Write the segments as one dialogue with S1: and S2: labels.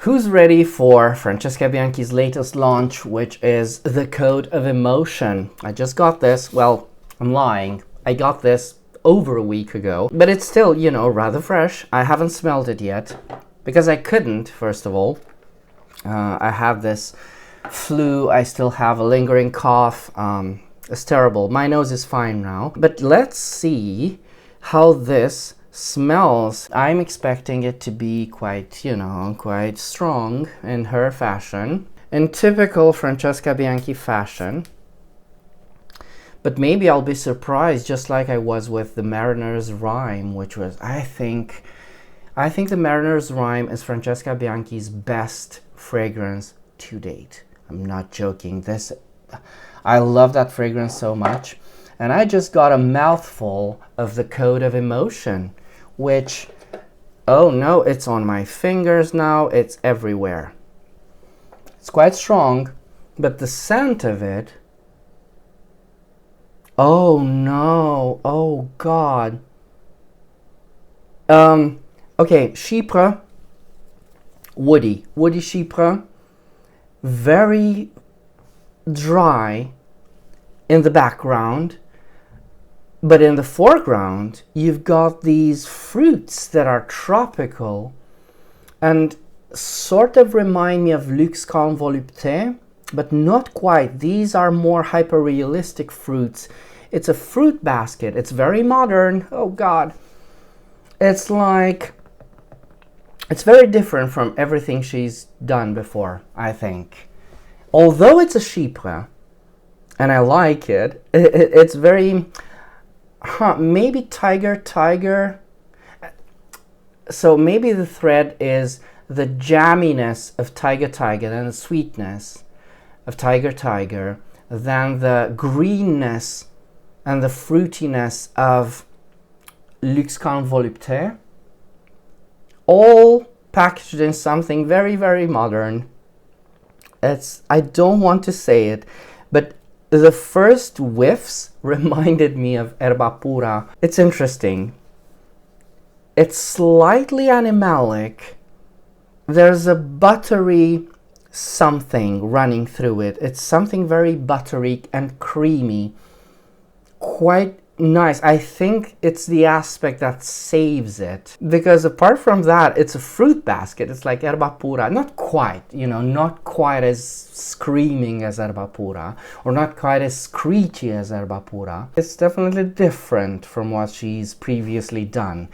S1: Who's ready for Francesca Bianchi's latest launch, which is the Code of Emotion? I just got this. Well, I'm lying. I got this over a week ago, but it's still, you know, rather fresh. I haven't smelled it yet because I couldn't, first of all. I have this flu. I still have a lingering cough. It's terrible. My nose is fine now. But let's see how this smells. I'm expecting it to be quite, you know, quite strong in her fashion, in typical Francesca Bianchi fashion. But maybe I'll be surprised, just like I was with the Mariner's Rhyme, which was, I think the Mariner's Rhyme is Francesca Bianchi's best fragrance to date. I'm not joking. I love that fragrance so much. And I just got a mouthful of the Code of Emotion, which, oh no, it's on my fingers now, it's everywhere. It's quite strong, but the scent of it, oh no, oh God. Okay, Chypre, woody Chypre, very dry in the background. But in the foreground, you've got these fruits that are tropical and sort of remind me of Luxe Convolupté, but not quite. These are more hyper-realistic fruits. It's a fruit basket. It's very modern. Oh God. It's like, it's very different from everything she's done before, I think. Although it's a Chypre, and I like it, it's very... maybe tiger. So maybe the thread is the jamminess of tiger and the sweetness of tiger, then the greenness and the fruitiness of Luxe Convolupté, all packaged in something very, very modern. I don't want to say it, but the first whiffs reminded me of Erba Pura. It's interesting. It's slightly animalic. There's a buttery something running through it. It's something very buttery and creamy. Quite nice. I think it's the aspect that saves it. Because apart from that, it's a fruit basket. It's like Erba Pura. Not quite, you know, not quite as screaming as Erba Pura, or not quite as screechy as Erba Pura. It's definitely different from what she's previously done.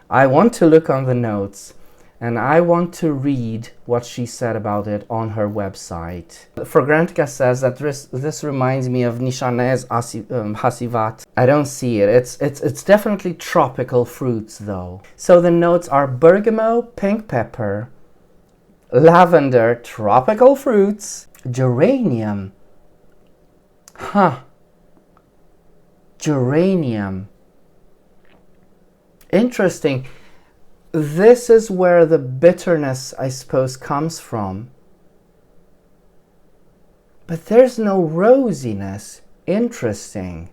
S1: I want to look on the notes, and I want to read what she said about it on her website. Fragrantica says that this reminds me of Nishane's Hasivat. I don't see it. It's definitely tropical fruits though. So the notes are bergamot, pink pepper, lavender, tropical fruits, geranium. Geranium. Interesting. This is where the bitterness, I suppose, comes from. But there's no rosiness. Interesting.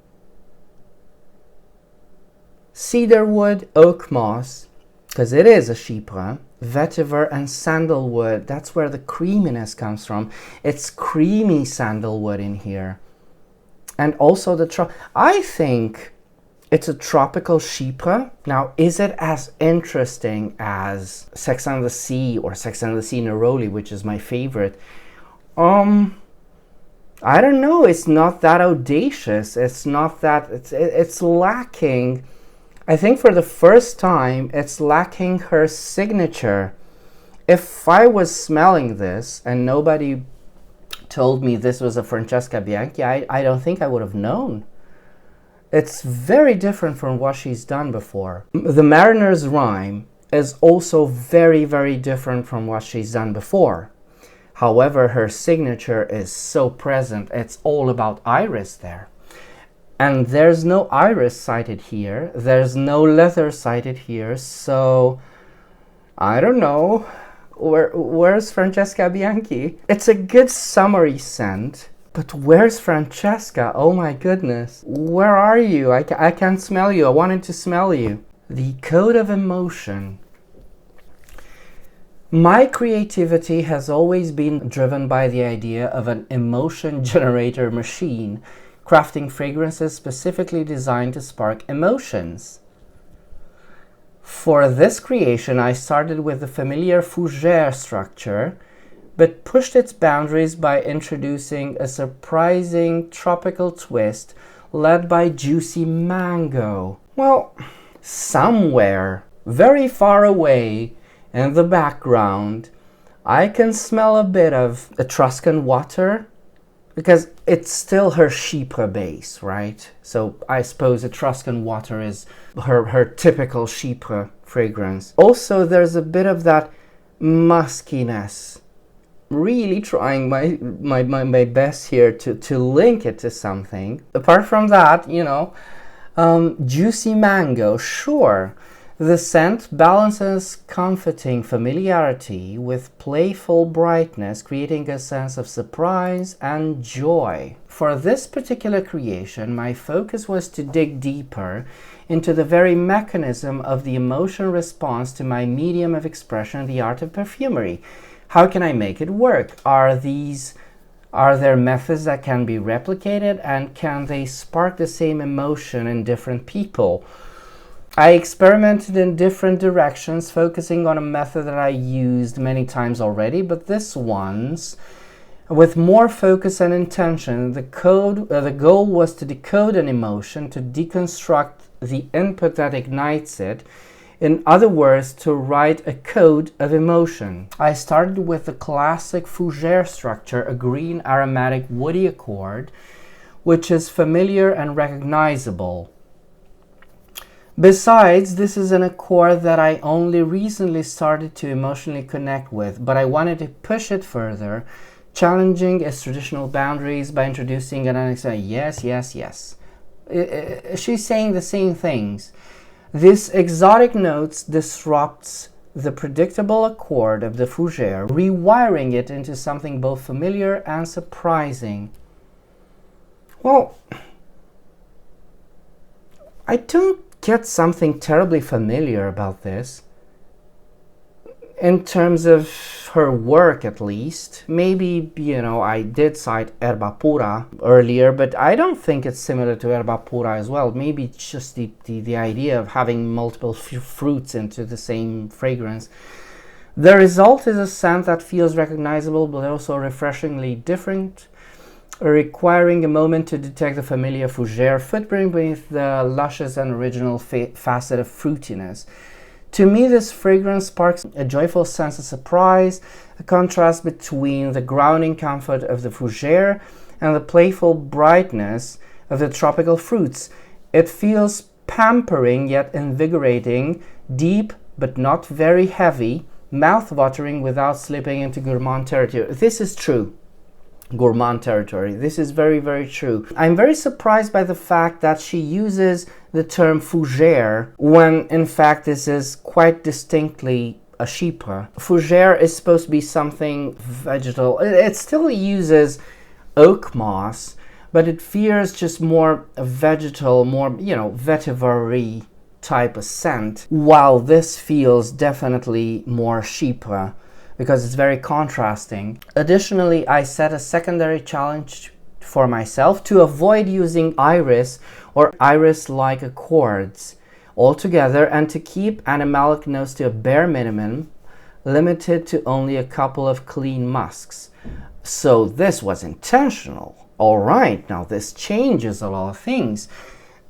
S1: Cedarwood, oak moss, because it is a Chypre, vetiver and sandalwood. That's where the creaminess comes from. It's creamy sandalwood in here. And also I think it's a tropical Chypre. Now, is it as interesting as Sex and the Sea or Sex and the Sea Neroli, which is my favorite? I don't know. It's not that audacious. It's not that, it's lacking. I think for the first time, it's lacking her signature. If I was smelling this and nobody told me this was a Francesca Bianchi, I don't think I would have known. It's very different from what she's done before. The Mariner's Rhyme is also very, very different from what she's done before. However, her signature is so present. It's all about iris there. And there's no iris cited here. There's no leather cited here. So, I don't know. Where's Francesca Bianchi? It's a good summery scent. But where's Francesca? Oh my goodness. Where are you? I can't smell you. I wanted to smell you. The Code of Emotion. My creativity has always been driven by the idea of an emotion generator machine, crafting fragrances specifically designed to spark emotions. For this creation, I started with the familiar fougère structure, but pushed its boundaries by introducing a surprising tropical twist led by juicy mango. Well, somewhere, very far away in the background, I can smell a bit of Etruscan water, because it's still her Chypre base, right? So I suppose Etruscan water is her typical Chypre fragrance. Also, there's a bit of that muskiness. Really trying my best here to link it to something. Apart from that, juicy mango, sure. The scent balances comforting familiarity with playful brightness, creating a sense of surprise and joy. For this particular creation, my focus was to dig deeper into the very mechanism of the emotional response to my medium of expression, the art of perfumery. How can I make it work? Are there methods that can be replicated, and can they spark the same emotion in different people? I experimented in different directions, focusing on a method that I used many times already, but this one's with more focus and intention. The goal was to decode an emotion, to deconstruct the input that ignites it. In other words, to write a code of emotion. I started with the classic fougère structure, a green aromatic woody accord, which is familiar and recognizable. Besides, this is an accord that I only recently started to emotionally connect with, but I wanted to push it further, challenging its traditional boundaries by introducing an unexpected yes. She's saying the same things. This exotic notes disrupts the predictable accord of the fougère, rewiring it into something both familiar and surprising. Well, I don't get something terribly familiar about this. In terms of her work, at least. Maybe, I did cite Erba Pura earlier, but I don't think it's similar to Erba Pura as well. Maybe it's just the idea of having multiple fruits into the same fragrance. The result is a scent that feels recognizable, but also refreshingly different, requiring a moment to detect the familiar fougère footprint beneath the luscious and original facet of fruitiness. To me, this fragrance sparks a joyful sense of surprise, a contrast between the grounding comfort of the fougère and the playful brightness of the tropical fruits. It feels pampering yet invigorating, deep but not very heavy, mouth-watering without slipping into gourmand territory. This is true. Gourmand territory. This is very, very true. I'm very surprised by the fact that she uses the term fougère when in fact this is quite distinctly a Chypre. Fougère is supposed to be something vegetal. It still uses oak moss, but it feels just more vegetal, more, vetiver-y type of scent, while this feels definitely more Chypre, because it's very contrasting. Additionally, I set a secondary challenge for myself to avoid using iris or iris-like accords altogether, and to keep animalic notes to a bare minimum, limited to only a couple of clean musks. So this was intentional. All right, now this changes a lot of things.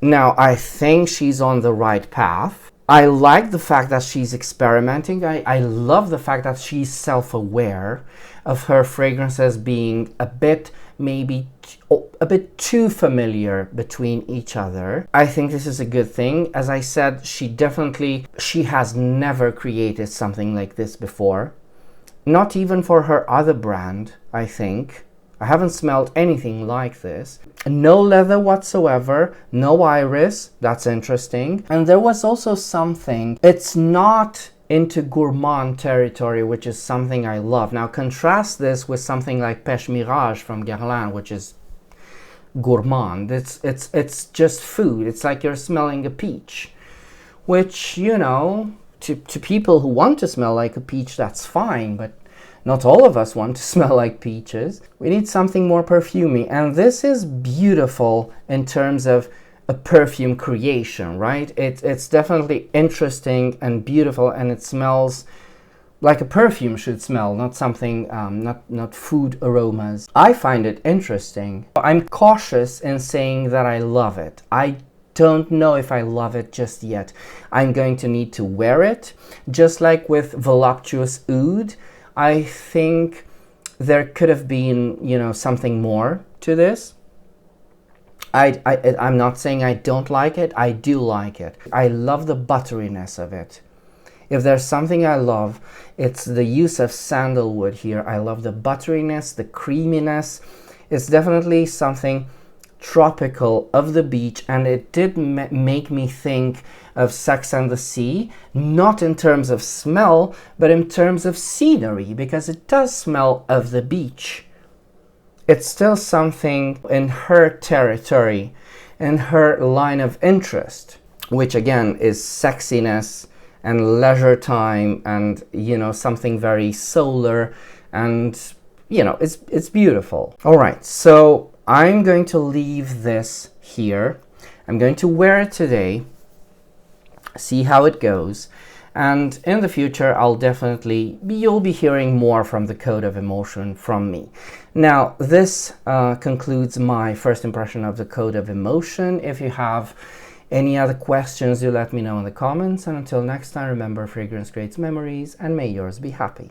S1: Now I think she's on the right path. I like the fact that she's experimenting. I love the fact that she's self-aware of her fragrances being a bit too familiar between each other. I think this is a good thing. As I said, she has never created something like this before. Not even for her other brand, I think. I haven't smelled anything like this. No leather whatsoever, no iris, that's interesting. And there was also something, it's not into gourmand territory, which is something I love. Now contrast this with something like Pêche Mirage from Guerlain, which is gourmand. It's just food. It's like you're smelling a peach, which, to people who want to smell like a peach, that's fine, but not all of us want to smell like peaches. We need something more perfumey, and this is beautiful in terms of a perfume creation, right? It's definitely interesting and beautiful, and it smells like a perfume should smell, not something, not food aromas. I find it interesting. I'm cautious in saying that I love it. I don't know if I love it just yet. I'm going to need to wear it. Just like with Voluptuous Oud, I think there could have been, you know, something more to this. I'm not saying I don't like it. I do like it. I love the butteriness of it. If there's something I love, it's the use of sandalwood here. I love the butteriness, the creaminess. It's definitely something tropical of the beach, and it did make me think of Sex and the Sea, not in terms of smell, but in terms of scenery, because it does smell of the beach. It's still something in her territory, in her line of interest, which again is sexiness and leisure time, and, you know, something very solar, and, you know, it's beautiful. All right, so I'm going to leave this here. I'm going to wear it today, see how it goes, and in the future you'll be hearing more from the Code of Emotion from me. Now, this concludes my first impression of the Code of Emotion. If you have any other questions, you let me know in the comments, and until next time, remember, fragrance creates memories, and may yours be happy.